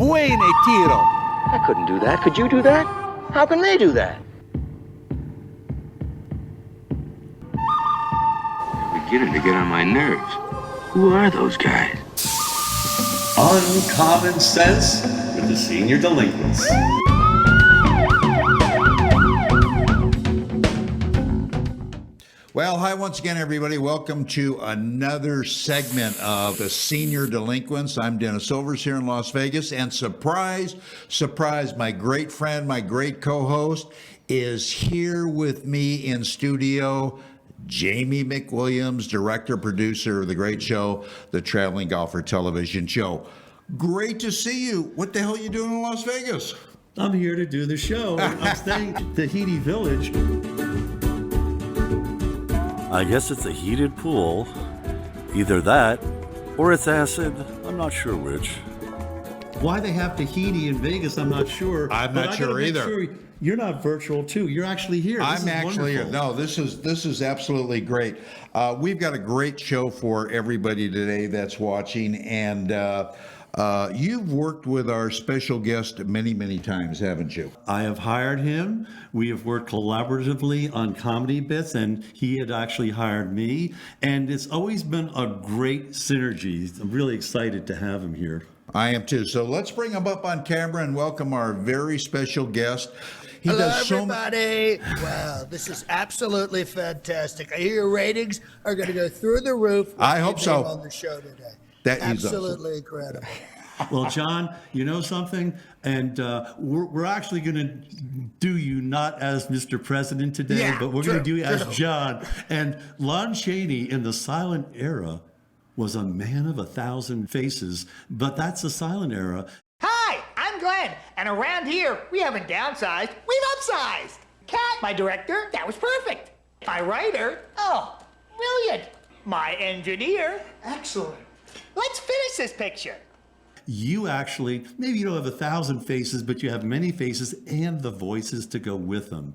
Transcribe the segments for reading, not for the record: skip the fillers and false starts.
Buene tiro. I couldn't do that. Could you do that? How can they do that? They're beginning to get on my nerves. Who are those guys? Uncommon Sense with the Senior Delinquents. Well, hi once again, everybody. Welcome to another segment of the Senior Delinquents. I'm Dennis Silvers here in Las Vegas, and surprise, my great friend, my great co-host is here with me in studio, Jamie McWilliams, director, producer of the great show, the Traveling Golfer Television Show. Great to see you. What the hell are you doing in Las Vegas? I'm here to do the show. I'm staying at Tahiti Village. I guess it's a heated pool. Either that, or it's acid. I'm not sure which. Why they have Tahiti in Vegas, I'm not sure. I'm not sure either. Sure you're not virtual too. You're actually here. I'm actually here. No, this is absolutely great. We've got a great show for everybody today that's watching, and you've worked with our special guest many times, haven't you? I have hired him. We have worked collaboratively on comedy bits, and he had actually hired me. And it's always been a great synergy. I'm really excited to have him here. I am too. So let's bring him up on camera and welcome our very special guest. Hello, everybody. Wow, this is absolutely fantastic. I hear your ratings are going to go through the roof. I hope so. On the show today. That is absolutely incredible. Well, John, you know something? And we're actually going to do you not as Mr. President today, but we're going to do you as John. And Lon Chaney in the silent era was a man of 1,000 faces, but that's the silent era. Hi, I'm Glenn, and around here, we haven't downsized, we've upsized. Kat, my director, that was perfect. My writer, oh, brilliant. My engineer, excellent. Let's finish this picture. You actually, maybe you don't have 1,000 faces, but you have many faces and the voices to go with them.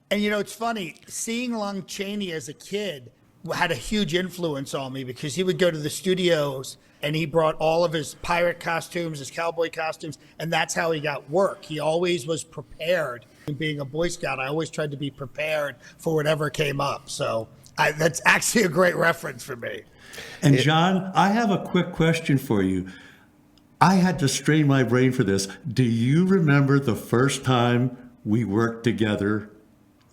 And you know, it's funny, seeing Lon Chaney as a kid had a huge influence on me because he would go to the studios and he brought all of his pirate costumes, his cowboy costumes, and that's how he got work. He always was prepared. And being a Boy Scout, I always tried to be prepared for whatever came up. So that's actually a great reference for me. And John, I have a quick question for you. I had to strain my brain for this. Do you remember the first time we worked together?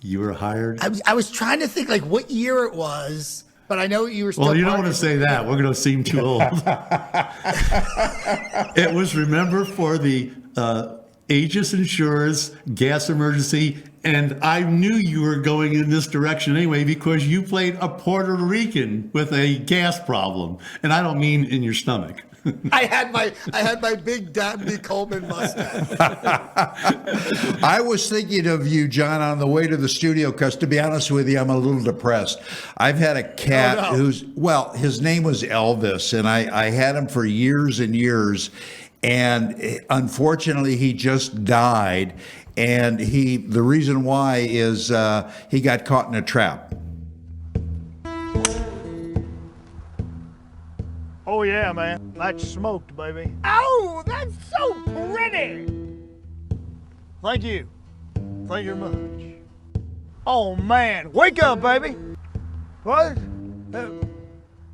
You were hired? I was trying to think like what year it was, but I know you were still. Well, you don't want to say that. We're going to seem too old. It was, remember, for the Aegis Insurance gas emergency, and I knew you were going in this direction anyway because you played a Puerto Rican with a gas problem, and I don't mean in your stomach. I had my big Dabney Coleman mustache. I was thinking of you, John, on the way to the studio because, to be honest with you, I'm a little depressed. I've had a cat his name was Elvis, and I had him for years and years, and unfortunately he just died, and the reason why is he got caught in a trap. Oh yeah, man. That's smoked, baby. Oh, that's so pretty. Thank you. Thank you very much. Oh man, wake up, baby. What?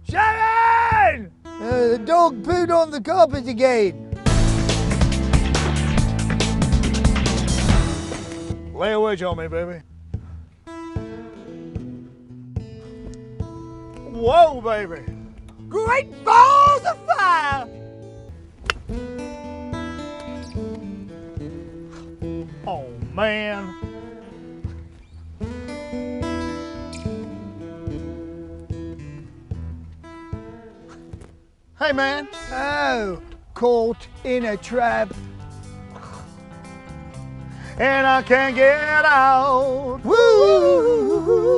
Sharon! The dog pooed on the carpet again. Lay a wedge on me, baby. Whoa, baby. Great balls of fire. Oh man. Hey man. Oh, caught in a trap. And I can't get out. Woo!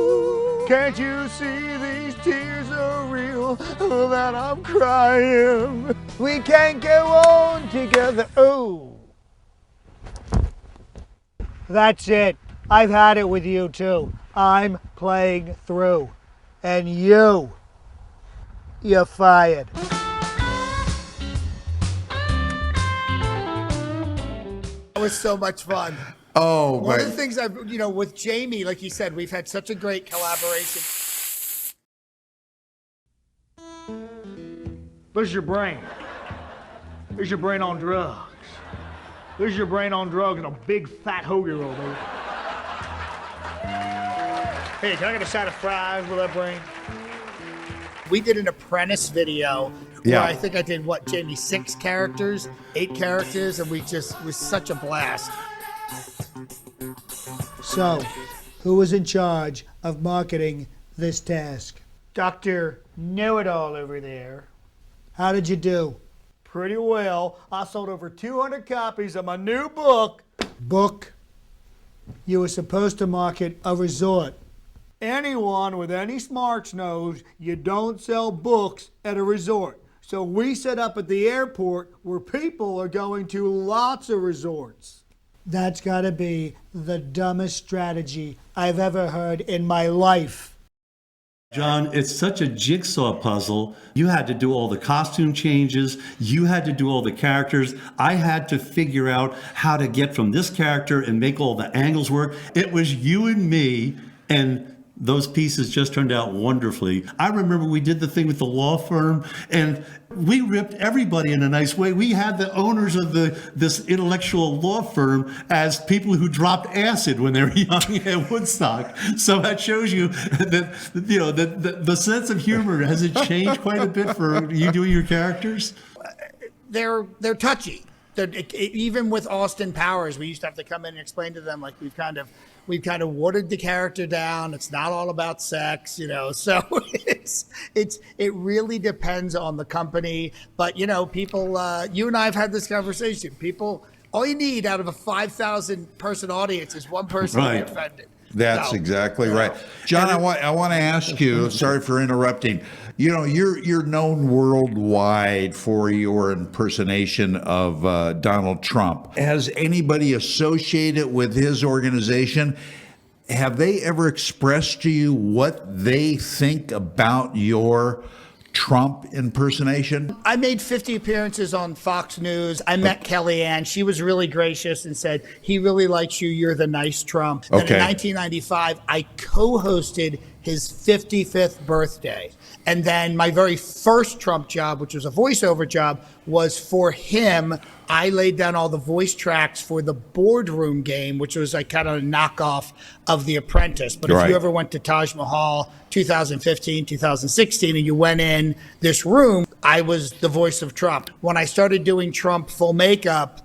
Can't you see these tears are real that I'm crying? We can't go on together. Oh. That's it. I've had it with you too. I'm playing through. And you're fired. was so much fun. Oh, One of the things with Jamie, like you said, we've had such a great collaboration. This is your brain. This is your brain on drugs. This is your brain on drugs and a big fat hoagie roll, baby. Hey, can I get a side of fries with that brain? We did an Apprentice video where I think I did, Jamie, 8 characters, and it was such a blast. So, who was in charge of marketing this task? Dr. Know-It-All over there. How did you do? Pretty well. I sold over 200 copies of my new book. Book? You were supposed to market a resort. Anyone with any smarts knows you don't sell books at a resort. So we set up at the airport where people are going to lots of resorts. That's gotta be the dumbest strategy I've ever heard in my life. John, it's such a jigsaw puzzle. You had to do all the costume changes. You had to do all the characters. I had to figure out how to get from this character and make all the angles work. It was you and me, and those pieces just turned out wonderfully. I remember we did the thing with the law firm, and we ripped everybody in a nice way. We had the owners of this intellectual law firm as people who dropped acid when they were young at Woodstock. So that shows you that the sense of humor, has it changed quite a bit for you doing your characters? They're touchy. Even with Austin Powers, we used to have to come in and explain to them, like, we've kind of watered the character down. It's not all about sex, so it really depends on the company. But, people, you and I have had this conversation. People, all you need out of a 5,000 person audience is one person to get offended. That's exactly right. John, I want to ask you, sorry for interrupting. You're known worldwide for your impersonation of Donald Trump. Has anybody associated with his organization, have they ever expressed to you what they think about your Trump impersonation? I made 50 appearances on Fox News. I met Kellyanne. She was really gracious and said, he really likes you. You're the nice Trump. Then in 1995, I co-hosted his 55th birthday. And then my very first Trump job, which was a voiceover job, was for him. I laid down all the voice tracks for the Boardroom Game, which was like kind of a knockoff of The Apprentice. But if you ever went to Taj Mahal 2015, 2016, and you went in this room, I was the voice of Trump. When I started doing Trump full makeup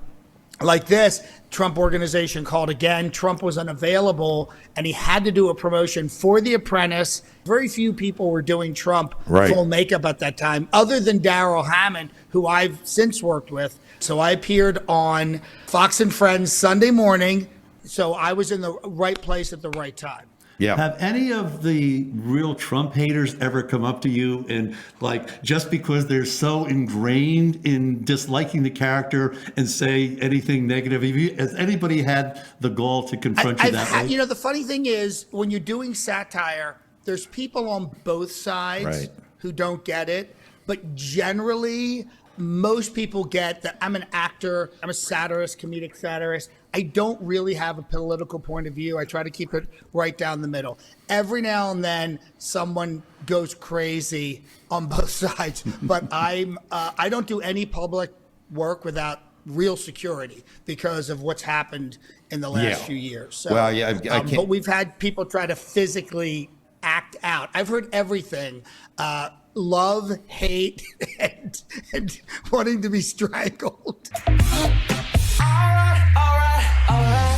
like this, Trump organization called again. Trump was unavailable, and he had to do a promotion for The Apprentice. Very few people were doing Trump full makeup at that time, other than Daryl Hammond, who I've since worked with. So I appeared on Fox and Friends Sunday morning. So I was in the right place at the right time. Yeah. Have any of the real Trump haters ever come up to you and, like, just because they're so ingrained in disliking the character and say anything negative? Has anybody had the gall to confront you that way? The funny thing is, when you're doing satire, there's people on both sides who don't get it. But generally, most people get that I'm an actor, I'm a satirist, comedic satirist. I don't really have a political point of view. I try to keep it right down the middle. Every now and then, someone goes crazy on both sides, but I don't do any public work without real security because of what's happened in the last few years. So, but we've had people try to physically act out. I've heard everything. Love, hate, and wanting to be strangled. All right.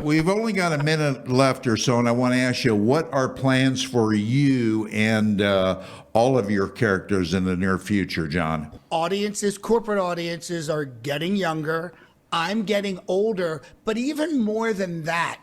We've only got a minute left or so, and I want to ask you, what are plans for you and all of your characters in the near future, John? Corporate audiences are getting younger. I'm getting older, but even more than that,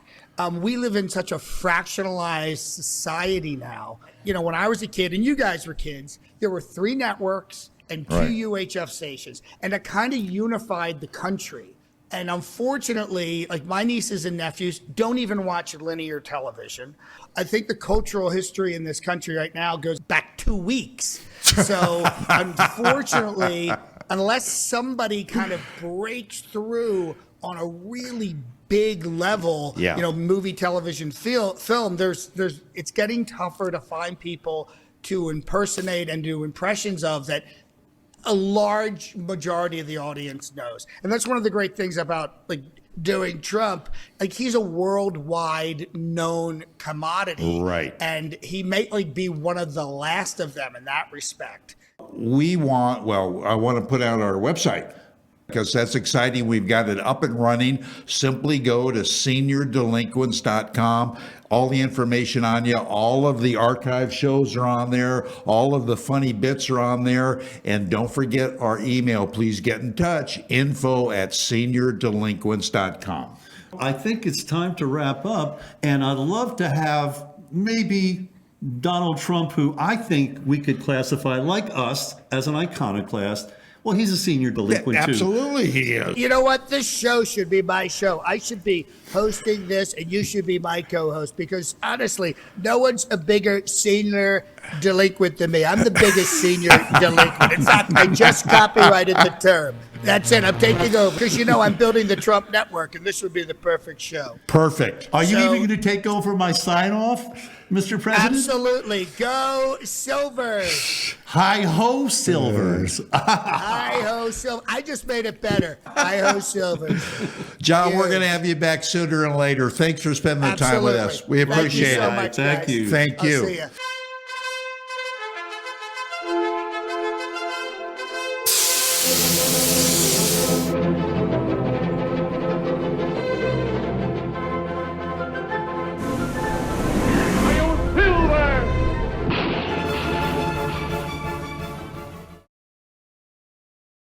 We live in such a fractionalized society now. You know, when I was a kid, and you guys were kids, there were 3 networks and 2 Right. UHF stations, and it kind of unified the country. And unfortunately, like my nieces and nephews don't even watch linear television. I think the cultural history in this country right now goes back 2 weeks. So unfortunately, unless somebody kind of breaks through on a really big level, Yeah. you know, movie, television, film, there's it's getting tougher to find people to impersonate and do impressions of that a large majority of the audience knows. And that's one of the great things about like doing Trump. Like he's a worldwide known commodity. Right. And he may like be one of the last of them in that respect. I want to put out our website because that's exciting. We've got it up and running. Simply go to seniordelinquents.com. All the information on you, all of the archive shows are on there, all of the funny bits are on there. And don't forget our email. Please get in touch, info@seniordelinquents.com. I think it's time to wrap up, and I'd love to have maybe Donald Trump, who I think we could classify like us as an iconoclast. Well, he's a senior delinquent too. Absolutely, he is. You know what? This show should be my show. I should be hosting this, and you should be my co-host because honestly, no one's a bigger senior delinquent than me. I'm the biggest senior delinquent. In fact, I just copyrighted the term. That's it. I'm taking over because you know I'm building the Trump network, and this would be the perfect show. Perfect. Are you So- even going to take over my sign-off, Mr. President? Absolutely. Go Silvers. Hi-ho, Silvers. Hi-ho Silvers. I just made it better. Hi-ho Silvers. John, we're Yes. going to have you back sooner and later. Thanks for spending the time with us. Absolutely. We Thank you appreciate so it. much, Thank guys. you. Thank I'll you. see ya.